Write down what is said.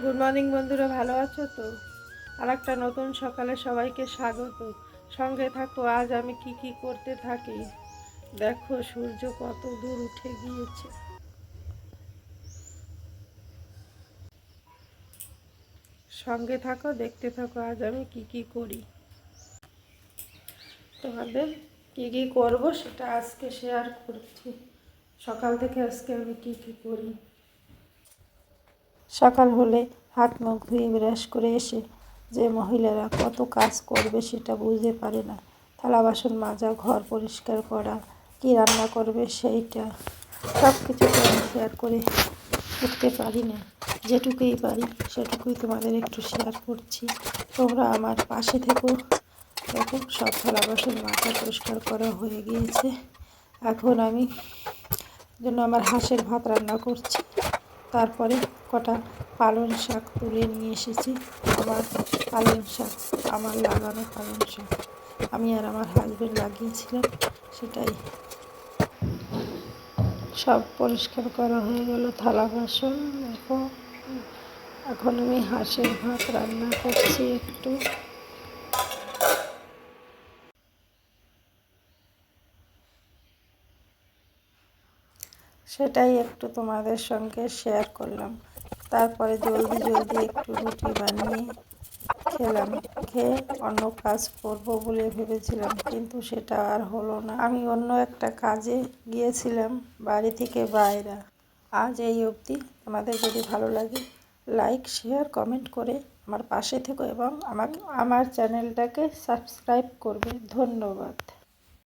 Good morning বন্ধুরা, ভালো আছো তো? আর একটা নতুন সকালে সবাইকে স্বাগত। সঙ্গে থাকো, আজ আমি কি কি করতে থাকি। দেখো সূর্য কত দূর উঠে গিয়েছে। সঙ্গে থাকো, দেখতে থাকো আজ আমি কি কি করি। তোমাদের কি কি করব সেটা আজকে শেয়ার করছি। সকাল থেকে আজকে আমি কি কি করি। সকাল হলে হাত মুখ ধুয়ে ব্রাশ করে এসে যে মহিলারা কত কাজ করবে সেটা বুঝতে পারে না। থালা বাসন মাজা, ঘর পরিষ্কার করা, কী রান্না করবে সেইটা সব কিছু তো আমি শেয়ার করে উঠতে পারি না। যেটুকুই পারি সেটুকুই তোমাদের একটু শেয়ার করছি। তোমরা আমার পাশে থেকো। দেখো সব থালা বাসন মাজা পরিষ্কার করা হয়ে গিয়েছে। এখন আমি জন্য আমার হাঁসের ভাত রান্না করছি। তারপরে কটা পালং শাক তুলে নিয়ে এসেছি। আমার পালং শাক, আমার লাগানো পালং শাক, আমি আর আমার হাজবেন্ড লাগিয়েছিলাম, সেটাই সব পরিষ্কার করা হয়ে গেল। থালা বাসন দেখো। এখন আমি হাঁসের ভাত রান্না করছি একটু। সেটাই একটু তোমাদের সঙ্গে শেয়ার করলাম। তারপরে জলদি জলদি একটু রুটি বানিয়ে খেলাম। খেয়ে অন্য কাজ করব বলে ভেবেছিলাম, কিন্তু সেটা আর হলো না। আমি অন্য একটা কাজে গিয়েছিলাম বাড়ি থেকে বাইরে। আজ এই অবধি। তোমাদের যদি ভালো লাগে লাইক, শেয়ার, কমেন্ট করে আমার পাশে থেকো এবং আমার চ্যানেলটাকে সাবস্ক্রাইব করবে। ধন্যবাদ।